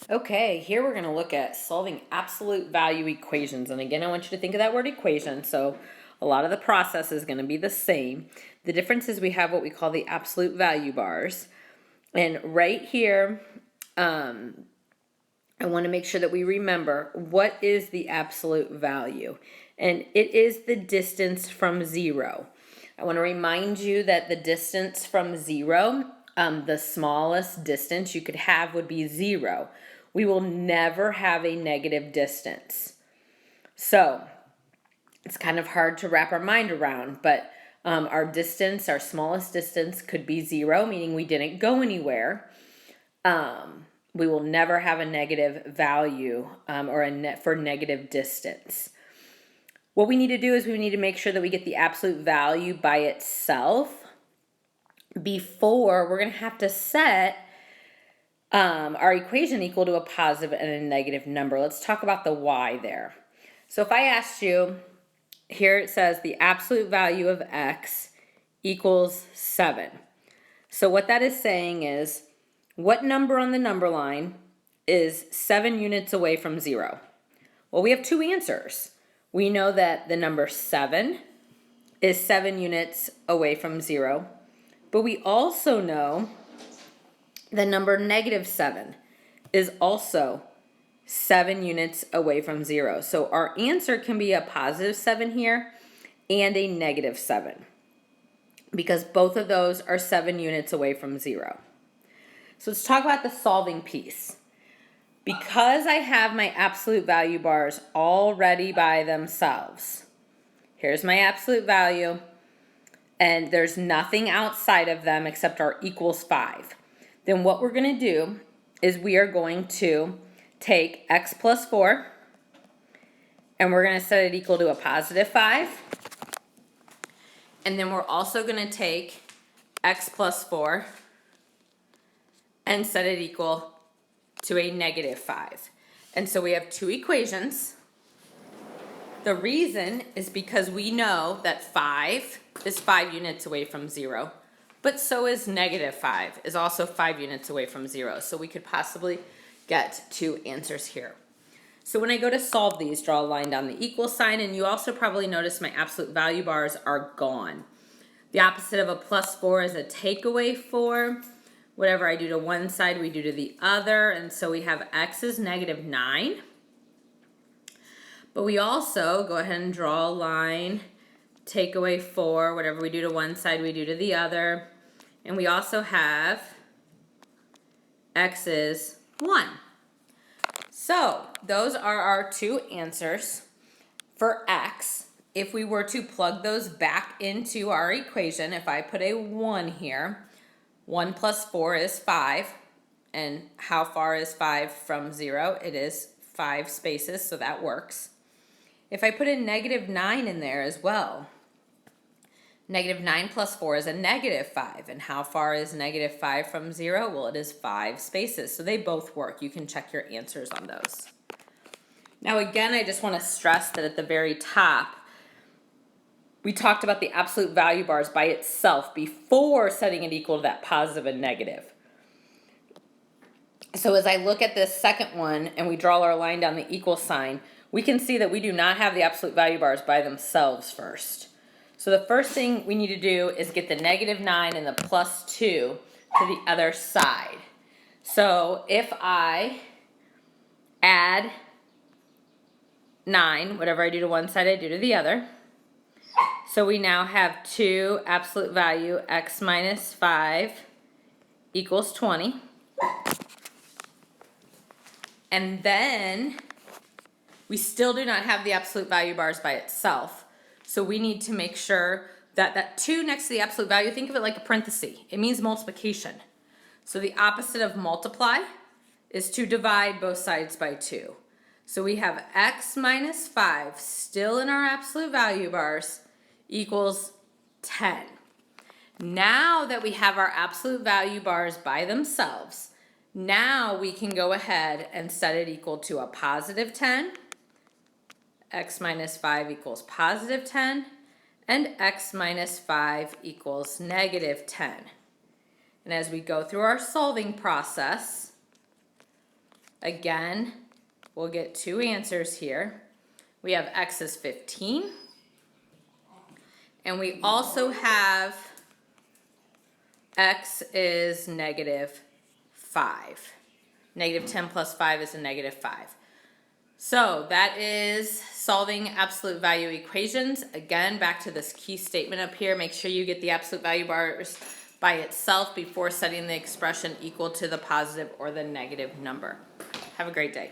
Okay, here we're going to look at solving absolute value equations. And again, I want you to think of that word equation. So a lot of the process is going to be the same. The difference is we have what we call the absolute value bars. And right here, I want to make sure that we remember what is the absolute value. And it is the distance from zero. I want to remind you that the distance from zero, the smallest distance you could have would be zero. We will never have a negative distance. So it's kind of hard to wrap our mind around, but our distance, our smallest distance could be zero, meaning we didn't go anywhere. We will never have a negative value or a net for negative distance. What we need to do is we need to make sure that we get the absolute value by itself before we're going to have to set our equation equal to a positive and a negative number. Let's talk about the y there. So if I asked you, here it says the absolute value of x equals 7. So what that is saying is, what number on the number line is 7 units away from 0? Well, we have two answers. We know that the number 7 is 7 units away from 0, but we also know the number -7 is also 7 units away from 0. So our answer can be a +7 here and a -7 because both of those are 7 units away from 0. So let's talk about the solving piece. Because I have my absolute value bars already by themselves, here's my absolute value, and there's nothing outside of them except our equals 5. Then what we're going to do is we are going to take x plus 4, and we're going to set it equal to a +5. And then we're also going to take x plus 4 and set it equal to a -5. And so we have two equations. The reason is because we know that 5 is 5 units away from 0, but so is -5 is also 5 units away from 0. So we could possibly get two answers here. So when I go to solve these, draw a line down the equal sign, and you also probably notice my absolute value bars are gone. The opposite of a +4 is a takeaway 4. Whatever I do to one side, we do to the other. And so we have x is -9. But we also go ahead and draw a line, take away 4. Whatever we do to one side, we do to the other. And we also have x is 1. So those are our two answers for x. If we were to plug those back into our equation, if I put a 1 here, 1 plus 4 is 5. And how far is 5 from 0? It is 5 spaces, so that works. If I put a -9 in there as well, -9 plus 4 is a -5. And how far is -5 from 0? Well, it is 5 spaces, so they both work. You can check your answers on those. Now again, I just want to stress that at the very top, we talked about the absolute value bars by itself before setting it equal to that positive and negative. So as I look at this second one and we draw our line down the equal sign, we can see that we do not have the absolute value bars by themselves first. So the first thing we need to do is get the -9 and the +2 to the other side. So if I add 9, whatever I do to one side, I do to the other. So we now have 2 absolute value x minus 5 equals 20. And then we still do not have the absolute value bars by itself. So we need to make sure that that 2 next to the absolute value, think of it like a parenthesis. It means multiplication. So the opposite of multiply is to divide both sides by 2. So we have x minus 5 still in our absolute value bars equals 10. Now that we have our absolute value bars by themselves, now we can go ahead and set it equal to a +10. X minus 5 equals +10, and x minus 5 equals -10. And as we go through our solving process, Again, we'll get two answers here. We have x is 15. And we also have x is negative 5. Negative 10 plus 5 is a negative 5. So that is solving absolute value equations. Again, back to this key statement up here. Make sure you get the absolute value bars by itself before setting the expression equal to the positive or the negative number. Have a great day.